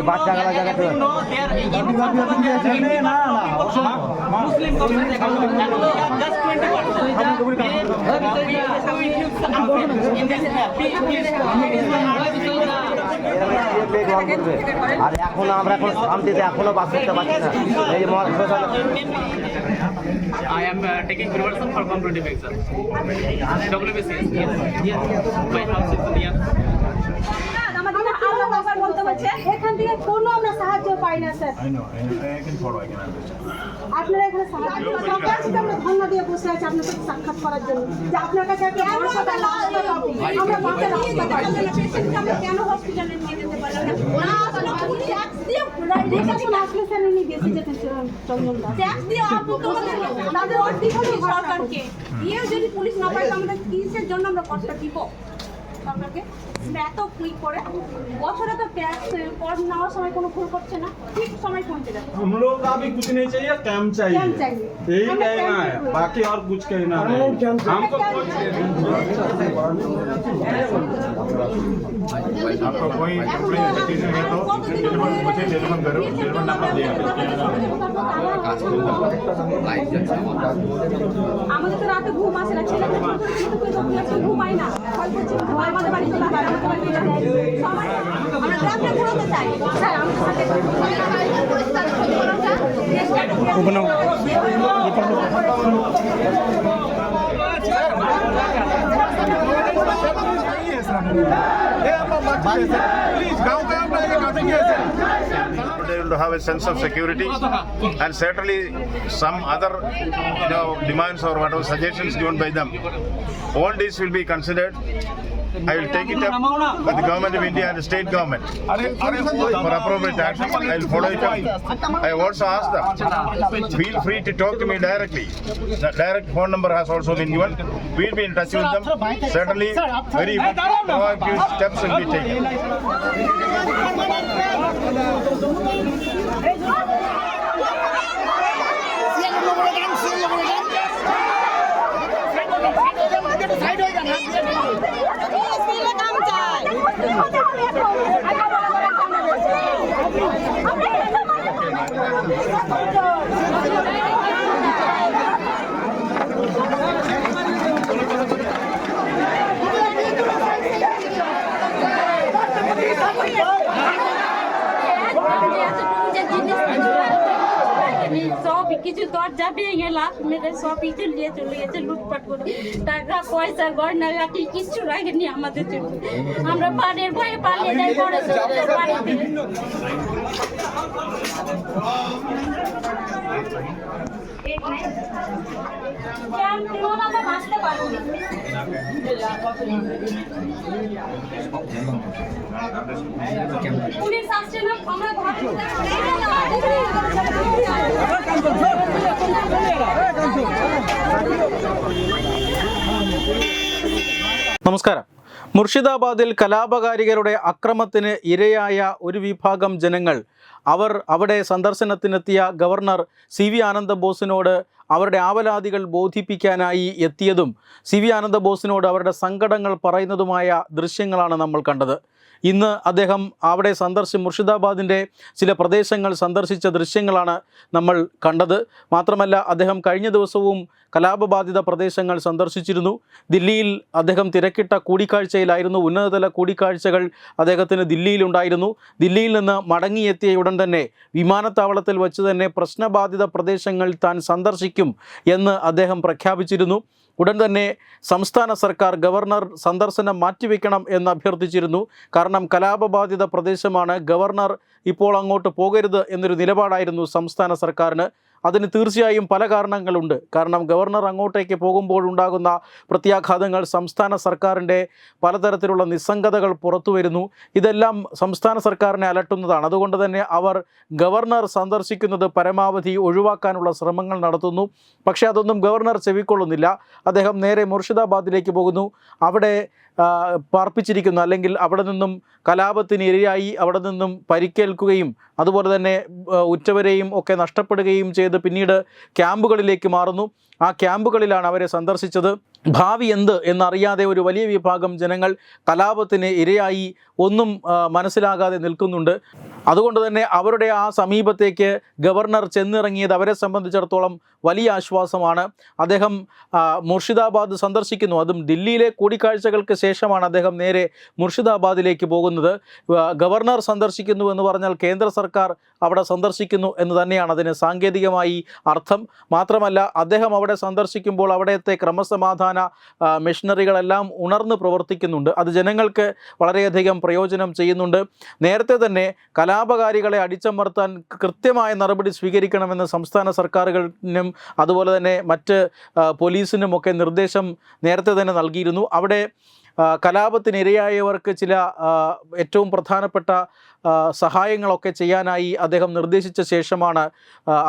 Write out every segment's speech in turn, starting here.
বাচ্চাগুলো জায়গাতে আর এখনো আমরা এখন শান্তিতে এখনো বাস করতে পারছি না। এই যে I am taking reversal for competitive exam. WBCS. Yes. My house is near. এখান থেকে কোনো আমরা সাহায্য পাই না স্যার। আপনারা এখানে সাহায্য সরকার থেকে আমরা ধন্যবাদ দিয়ে বসে আছি আপনার সাথে সাক্ষাৎ করার জন্য যে আপনার কাছে একটা ভরসা আমরা বাঁচার রাস্তা পাই। কেন হসপিটালে নিয়ে যেতে পারলাম না? ট্যাক্স দিয়ে আসলে স্যার উনি বেশি যেতেন চন্দন দাস ট্যাক্স দিয়ে তাদের অর্ধেক সরকারকে দিয়ে যদি পুলিশ না পায় আমাদের কিসের জন্য আমরা কষ্ট দিব সরকারকে? এত কুইক করে বছরে তো ট্যাক্স পর নেওয়ার সময় কোনো ভুল করছে না, ঠিক সময় পৌঁছে যাচ্ছে। हम लोग का भी कुछ नहीं चाहिए, कैंप चाहिए, यही कहना है, बाकी और कुछ कहना नहीं। हमको आपको कोई कंप्लेंट है तो मुझे टेलीफोन करो, टेलीफोन नंबर दिया আমাদের তো রাতে ঘুম আসে না, ছেলে ঘুম পায় না, আমাদের বাড়ি চলে আসে, আমরা গ্রামে ঘুরতে চাই sir. to have a sense of security, and certainly some other demands or whatever suggestions given by them, all these will be considered. I will take it up with the government of India and the state government for appropriate action. I will follow it up. I have also asked them, feel free to talk to me directly. The direct phone number has also been given. We will be in touch with them. Certainly, very proactive steps will be taken. সব কিছু দরজা ভেঙে গেলাম, মেরে সব কিছু নিয়ে চলে গেছে লুটপাট করে, টাকা পয়সা গয়না রাখি কিচ্ছু রাখেনি আমাদের জন্য। আমরা পানের ভয়ে পালিয়ে যাই বড় ছেলেদের বাড়িতে। পুলিশ আসছে না, আমরা നമസ്കാരം. മുർഷിദാബാദിൽ കലാപകാരികളുടെ അക്രമത്തിന് ഇരയായ ഒരു വിഭാഗം ജനങ്ങൾ അവിടെ സന്ദർശനത്തിനെത്തിയ ഗവർണർ CV ആനന്ദബോസിനോട് അവരുടെ ആവലാതികൾ ബോധിപ്പിക്കാനായി എത്തിയതും CV ആനന്ദബോസിനോട് അവരുടെ സങ്കടങ്ങൾ പറയുന്നതുമായ ദൃശ്യങ്ങളാണ് നമ്മൾ കണ്ടത്. ഇന്ന് അദ്ദേഹം അവിടെ മുർഷിദാബാദിൻ്റെ ചില പ്രദേശങ്ങൾ സന്ദർശിച്ച ദൃശ്യങ്ങളാണ് നമ്മൾ കണ്ടത്. മാത്രമല്ല അദ്ദേഹം കഴിഞ്ഞ ദിവസവും കലാപബാധിത പ്രദേശങ്ങൾ സന്ദർശിച്ചിരുന്നു. ദില്ലിയിൽ അദ്ദേഹം തിരക്കിട്ട കൂടിക്കാഴ്ചയിലായിരുന്നു. ഉന്നതതല കൂടിക്കാഴ്ചകൾ അദ്ദേഹത്തിന് ദില്ലിയിലുണ്ടായിരുന്നു. ദില്ലിയിൽ നിന്ന് മടങ്ങിയെത്തിയ ഉടൻ തന്നെ വിമാനത്താവളത്തിൽ വച്ച് തന്നെ പ്രശ്നബാധിത പ്രദേശങ്ങൾ താൻ സന്ദർശിക്കും എന്ന് അദ്ദേഹം പ്രഖ്യാപിച്ചിരുന്നു. ഉടൻ തന്നെ സംസ്ഥാന സർക്കാർ ഗവർണർ സന്ദർശനം മാറ്റിവെക്കണം എന്ന് അഭ്യർത്ഥിച്ചിരുന്നു. കാരണം കലാപബാധിത പ്രദേശമാണ്, ഗവർണർ ഇപ്പോൾ അങ്ങോട്ട് പോകരുത് എന്നൊരു നിലപാടായിരുന്നു സംസ്ഥാന സർക്കാരിന്. അതിന് തീർച്ചയായും പല കാരണങ്ങളുണ്ട്. കാരണം ഗവർണർ അങ്ങോട്ടേക്ക് പോകുമ്പോഴുണ്ടാകുന്ന പ്രത്യാഘാതങ്ങൾ, സംസ്ഥാന സർക്കാരിൻ്റെ പലതരത്തിലുള്ള നിസ്സംഗതകൾ പുറത്തു വരുന്നു. ഇതെല്ലാം സംസ്ഥാന സർക്കാരിനെ അലട്ടുന്നതാണ്. അതുകൊണ്ട് തന്നെ അവർ ഗവർണർ സന്ദർശിക്കുന്നത് പരമാവധി ഒഴിവാക്കാനുള്ള ശ്രമങ്ങൾ നടത്തുന്നു. പക്ഷേ അതൊന്നും ഗവർണർ ചെവിക്കൊള്ളുന്നില്ല. അദ്ദേഹം നേരെ മുർഷിദാബാദിലേക്ക് പോകുന്നു. അവിടെ പാർപ്പിച്ചിരിക്കുന്ന, അല്ലെങ്കിൽ അവിടെ നിന്നും കലാപത്തിന് ഇരയായി അവിടെ നിന്നും പരിക്കേൽക്കുകയും അതുപോലെ തന്നെ ഉറ്റവരെയും ഒക്കെ നഷ്ടപ്പെടുകയും ചെയ്ത് പിന്നീട് ക്യാമ്പുകളിലേക്ക് മാറുന്നു. ആ ക്യാമ്പുകളിലാണ് അവരെ സന്ദർശിച്ചത്. ഭാവി എന്ത് എന്നറിയാതെ ഒരു വലിയ വിഭാഗം ജനങ്ങൾ കലാപത്തിന് ഇരയായി ഒന്നും മനസ്സിലാകാതെ നിൽക്കുന്നുണ്ട്. അതുകൊണ്ട് തന്നെ അവരുടെ ആ സമീപത്തേക്ക് ഗവർണർ ചെന്നിറങ്ങിയത് അവരെ സംബന്ധിച്ചിടത്തോളം വലിയ ആശ്വാസമാണ്. അദ്ദേഹം മുർഷിദാബാദ് സന്ദർശിക്കുന്നു. അതും ദില്ലിയിലെ കൂടിക്കാഴ്ചകൾക്ക് ശേഷമാണ് അദ്ദേഹം നേരെ മുർഷിദാബാദിലേക്ക് പോകുന്നത്. ഗവർണർ സന്ദർശിക്കുന്നു എന്ന് പറഞ്ഞാൽ കേന്ദ്ര സർക്കാർ അവിടെ സന്ദർശിക്കുന്നു എന്ന് തന്നെയാണ് അതിന് സാങ്കേതികമായി അർത്ഥം. മാത്രമല്ല, അദ്ദേഹം അവിടെ സന്ദർശിക്കുമ്പോൾ അവിടുത്തെ ക്രമസമാധാന മെഷീനറികളെല്ലാം ഉണർന്ന് പ്രവർത്തിക്കുന്നുണ്ട്. അത് ജനങ്ങൾക്ക് വളരെയധികം പ്രയോജനം ചെയ്യുന്നുണ്ട്. നേരത്തെ തന്നെ കലാപകാരികളെ അടിച്ചമർത്താൻ കൃത്യമായ നടപടി സ്വീകരിക്കണമെന്ന് സംസ്ഥാന സർക്കാരുകളിനും അതുപോലെ തന്നെ മറ്റ് പോലീസിനുമൊക്കെ നിർദ്ദേശം നേരത്തെ തന്നെ നൽകിയിരുന്നു. അവിടെ കലാപത്തിനിരയായവർക്ക് ചില ഏറ്റവും പ്രധാനപ്പെട്ട സഹായങ്ങളൊക്കെ ചെയ്യാനായി അദ്ദേഹം നിർദ്ദേശിച്ച ശേഷമാണ്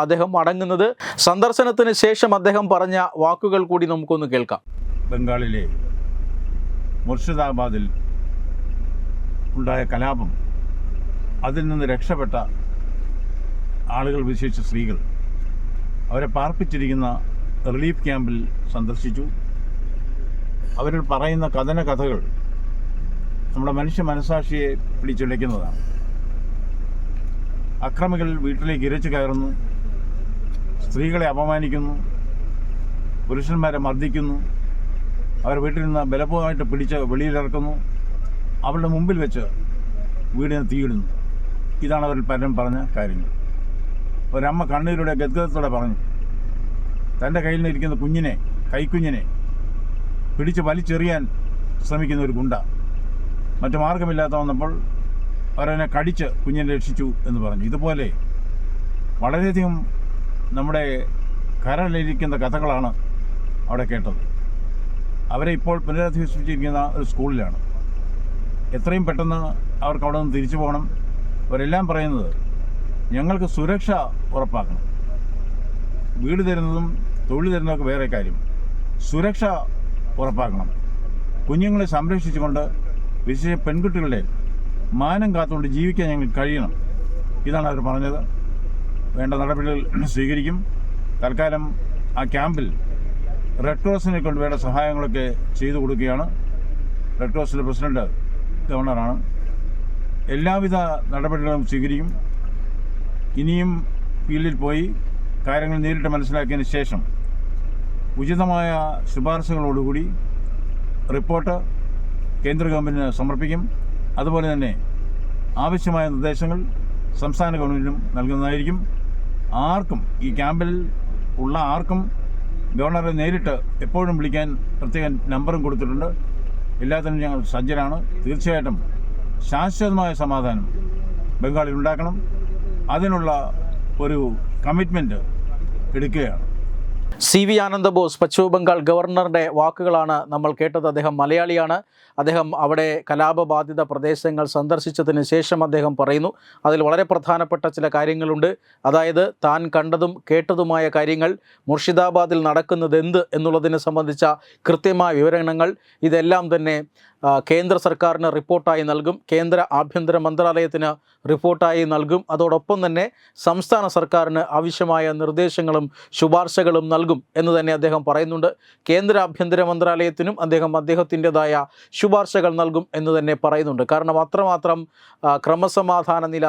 അദ്ദേഹം മടങ്ങുന്നത്. സന്ദർശനത്തിന് ശേഷം അദ്ദേഹം പറഞ്ഞ വാക്കുകൾ കൂടി നമുക്കൊന്ന് കേൾക്കാം. ബംഗാളിലെ മുർഷിദാബാദിൽ ഉണ്ടായ കലാപം, അതിൽ നിന്ന് രക്ഷപ്പെട്ട ആളുകൾ, വിശേഷിച്ച് സ്ത്രീകൾ, അവരെ പാർപ്പിച്ചിരിക്കുന്ന റിലീഫ് ക്യാമ്പിൽ സന്ദർശിച്ചു. അവരിൽ പറയുന്ന കഥകൾ നമ്മുടെ മനുഷ്യ മനസാക്ഷിയെ പിടിച്ചുലയ്ക്കുന്നതാണ്. അക്രമികൾ വീട്ടിലേക്ക് ഇരച്ചു കയറുന്നു, സ്ത്രീകളെ അപമാനിക്കുന്നു, പുരുഷന്മാരെ മർദ്ദിക്കുന്നു, അവർ വീട്ടിൽ നിന്ന് ബലപൂർവമായിട്ട് പിടിച്ച് വെളിയിലിറക്കുന്നു, അവരുടെ മുമ്പിൽ വെച്ച് വീടിന് തീയിടുന്നു. ഇതാണ് അവരിൽ പലരും പറഞ്ഞ കാര്യങ്ങൾ. ഒരമ്മ കണ്ണീരുടെ ഗദ്ഗതത്തോടെ പറഞ്ഞു, തൻ്റെ കയ്യിൽ നിന്നിരിക്കുന്ന കുഞ്ഞിനെ, കൈക്കുഞ്ഞിനെ പിടിച്ച് വലിച്ചെറിയാൻ ശ്രമിക്കുന്ന ഒരു ഗുണ്ട മറ്റു മാർഗമില്ലാത്ത വന്നപ്പോൾ അവരതിനെ കടിച്ച് കുഞ്ഞിനെ രക്ഷിച്ചു എന്ന് പറഞ്ഞു. ഇതുപോലെ വളരെയധികം നമ്മുടെ കരളിരിക്കുന്ന കഥകളാണ് അവിടെ കേട്ടത്. അവരെ ഇപ്പോൾ പുനരധിവസിപ്പിച്ചിരിക്കുന്ന ഒരു സ്കൂളിലാണ്. എത്രയും പെട്ടെന്ന് അവർക്ക് അവിടെ നിന്ന് തിരിച്ചു പോകണം. അവരെല്ലാം പറയുന്നത്, ഞങ്ങൾക്ക് സുരക്ഷ ഉറപ്പാക്കണം. വീട് തരുന്നതും തൊഴിൽ തരുന്നതൊക്കെ വേറെ കാര്യം, സുരക്ഷ ഉറപ്പാക്കണം. കുഞ്ഞുങ്ങളെ സംരക്ഷിച്ചുകൊണ്ട്, വിശേഷിച്ച് പെൺകുട്ടികളുടെ മാനം കാത്തുകൊണ്ട് ജീവിക്കാൻ ഞങ്ങൾക്ക് കഴിയണം. ഇതാണ് അവർ പറഞ്ഞത്. വേണ്ട നടപടികൾ സ്വീകരിക്കും. തൽക്കാലം ആ ക്യാമ്പിൽ റെഡ് ക്രോസിനെ കൊണ്ട് വേണ്ട സഹായങ്ങളൊക്കെ ചെയ്തു കൊടുക്കുകയാണ്. റെഡ് ക്രോസിൻ്റെ പ്രസിഡന്റ് ഗവർണറാണ്. എല്ലാവിധ നടപടികളും സ്വീകരിക്കും. ഇനിയും ഫീൽഡിൽ പോയി കാര്യങ്ങൾ നേരിട്ട് മനസ്സിലാക്കിയതിന് ശേഷം ഉചിതമായ ശുപാർശകളോടുകൂടി റിപ്പോർട്ട് കേന്ദ്ര ഗവൺമെൻറ്റിന് സമർപ്പിക്കും. അതുപോലെ തന്നെ ആവശ്യമായ നിർദ്ദേശങ്ങൾ സംസ്ഥാന ഗവൺമെൻറ്റിനും നൽകുന്നതായിരിക്കും. ആർക്കും, ഈ ക്യാമ്പിൽ ഉള്ള ആർക്കും ഗവർണറെ നേരിട്ട് എപ്പോഴും വിളിക്കാൻ പ്രത്യേക നമ്പറും കൊടുത്തിട്ടുണ്ട്. എല്ലാത്തിനും ഞങ്ങൾ സജ്ജരാണ്. തീർച്ചയായിട്ടും ശാശ്വതമായ സമാധാനം ബംഗാളിൽ ഉണ്ടാക്കണം. അതിനുള്ള ഒരു കമ്മിറ്റ്മെൻറ്റ് എടുക്കുകയാണ്. CV ആനന്ദബോസ്, പശ്ചിമ ബംഗാൾ ഗവർണറുടെ വാക്കുകളാണ് നമ്മൾ കേട്ടത്. അദ്ദേഹം മലയാളിയാണ്. അദ്ദേഹം അവിടെ കലാപബാധിത പ്രദേശങ്ങൾ സന്ദർശിച്ചതിന് ശേഷം അദ്ദേഹം പറയുന്നു, അതിൽ വളരെ പ്രധാനപ്പെട്ട ചില കാര്യങ്ങളുണ്ട്. അതായത് താൻ കണ്ടതും കേട്ടതുമായ കാര്യങ്ങൾ, മുർഷിദാബാദിൽ നടക്കുന്നത് എന്ത് എന്നുള്ളതിനെ സംബന്ധിച്ച കൃത്യമായ വിവരണങ്ങൾ, ഇതെല്ലാം തന്നെ കേന്ദ്ര സർക്കാരിന് റിപ്പോർട്ടായി നൽകും, കേന്ദ്ര ആഭ്യന്തര മന്ത്രാലയത്തിന് റിപ്പോർട്ടായി നൽകും. അതോടൊപ്പം തന്നെ സംസ്ഥാന സർക്കാരിന് ആവശ്യമായ നിർദ്ദേശങ്ങളും ശുപാർശകളും നൽകും എന്ന് തന്നെ അദ്ദേഹം പറയുന്നുണ്ട്. കേന്ദ്ര ആഭ്യന്തര മന്ത്രാലയത്തിനും അദ്ദേഹത്തിൻ്റെതായ ശുപാർശകൾ നൽകും എന്ന് തന്നെ പറയുന്നുണ്ട്. കാരണം അത്രമാത്രം ക്രമസമാധാന നില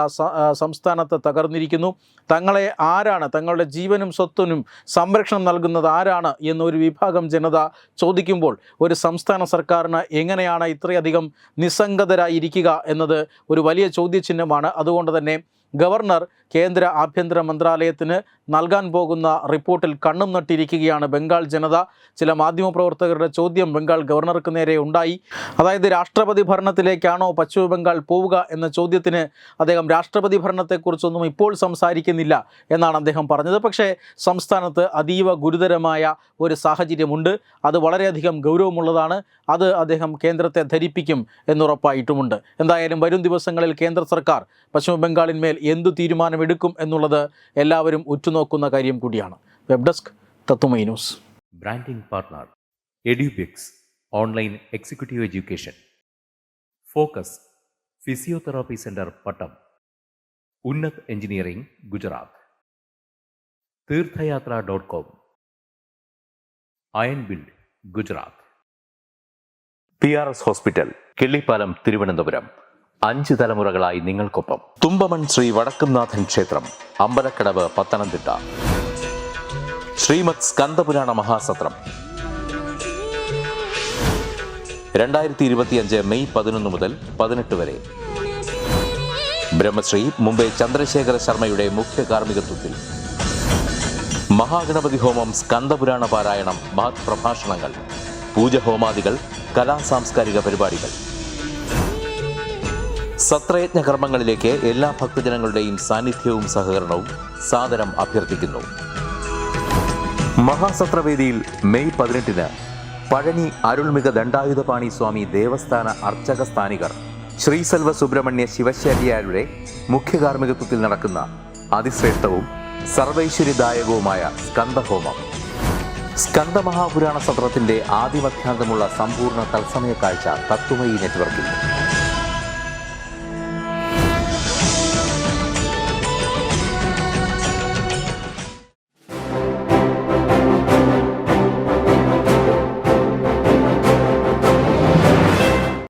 സംസ്ഥാനത്ത് തകർന്നിരിക്കുന്നു. തങ്ങളെ ആരാണ്, തങ്ങളുടെ ജീവനും സ്വത്തിനും സംരക്ഷണം നൽകുന്നത് ആരാണ് എന്നൊരു വിഭാഗം ജനത ചോദിക്കുമ്പോൾ ഒരു സംസ്ഥാന സർക്കാരിന് എങ്ങനെയാണ് ഇത്രയധികം നിസ്സംഗതരായിരിക്കുക എന്നത് ഒരു വലിയ ചോദ്യചിഹ്നമാണ്. അതുകൊണ്ട് തന്നെ ഗവർണർ കേന്ദ്ര ആഭ്യന്തര മന്ത്രാലയത്തിന് നൽകാൻ പോകുന്ന റിപ്പോർട്ടിൽ കണ്ണും നട്ടിരിക്കുകയാണ് ബംഗാൾ ജനത. ചില മാധ്യമപ്രവർത്തകരുടെ ചോദ്യം ബംഗാൾ ഗവർണർക്ക് നേരെ ഉണ്ടായി. അതായത് രാഷ്ട്രപതി ഭരണത്തിലേക്കാണോ പശ്ചിമ ബംഗാൾ പോവുക എന്ന ചോദ്യത്തിന് അദ്ദേഹം രാഷ്ട്രപതി ഭരണത്തെക്കുറിച്ചൊന്നും ഇപ്പോൾ സംസാരിക്കുന്നില്ല എന്നാണ് അദ്ദേഹം പറഞ്ഞത്. പക്ഷേ സംസ്ഥാനത്ത് അതീവ ഗുരുതരമായ ഒരു സാഹചര്യമുണ്ട്. അത് വളരെയധികം ഗൗരവമുള്ളതാണ്. അത് അദ്ദേഹം കേന്ദ്രത്തെ ധരിപ്പിക്കും എന്നുറപ്പായിട്ടുമുണ്ട്. എന്തായാലും വരും ദിവസങ്ങളിൽ കേന്ദ്ര സർക്കാർ പശ്ചിമ ബംഗാളിന്മേൽ എന്തു തീരുമാനമെടുക്കും എന്നുള്ളത് എല്ലാവരും ഉറ്റുനോക്കുന്ന കാര്യം കൂടിയാണ്. വെബ് ഡെസ്ക് തത്തുമൈ news. Branding partner Edubix online executive education. Focus physiotherapy centre Pattom. Unnath engineering Gujarat. തീർത്ഥയാത്ര.com. Iron build Gujarat. PRS hospital, Killipalam, Thiruvananthapuram. 5 തലമുറകളായി നിങ്ങൾക്കൊപ്പം. തുമ്പമൺ ശ്രീ വടക്കുംനാഥൻ ക്ഷേത്രം, അമ്പലക്കടവ്, പത്തനംതിട്ട. ശ്രീമദ് സ്കന്ദപുരാണ മഹാസത്രം 2025 മെയ് 11 മുതൽ 18 വരെ. ബ്രഹ്മശ്രീ മുംബൈ ചന്ദ്രശേഖര ശർമ്മയുടെ മുഖ്യ കാർമ്മികത്വത്തിൽ മഹാഗണപതി ഹോമം, സ്കന്ദപുരാണ പാരായണം, മഹത് പ്രഭാഷണങ്ങൾ, പൂജഹോമാദികൾ, കലാസാംസ്കാരിക പരിപാടികൾ. സത്രയജ്ഞ കർമ്മങ്ങളിലേക്ക് എല്ലാ ഭക്തജനങ്ങളുടെയും സാന്നിധ്യവും സഹകരണവും സാദരം അഭ്യർത്ഥിക്കുന്നു. മഹാസത്രവേദിയിൽ മെയ് 18 പഴനി അരുൾമിക ദണ്ഡായുധപാണി സ്വാമി ദേവസ്ഥാന അർച്ചക സ്ഥാനികർ ശ്രീസെൽവ സുബ്രഹ്മണ്യ ശിവശാരിയാരുടെ മുഖ്യ കാർമ്മികത്വത്തിൽ നടക്കുന്ന അതിശ്രേഷ്ഠവും സർവൈശ്വര്യദായകവുമായ സ്കന്ദഹോമം. സ്കന്ദമഹാപുരാണ സത്രത്തിന്റെ ആദിമധ്യാന്തമുള്ള സമ്പൂർണ്ണ തത്സമയ കാഴ്ച തത്വമയി നെറ്റ്വർക്കിൽ.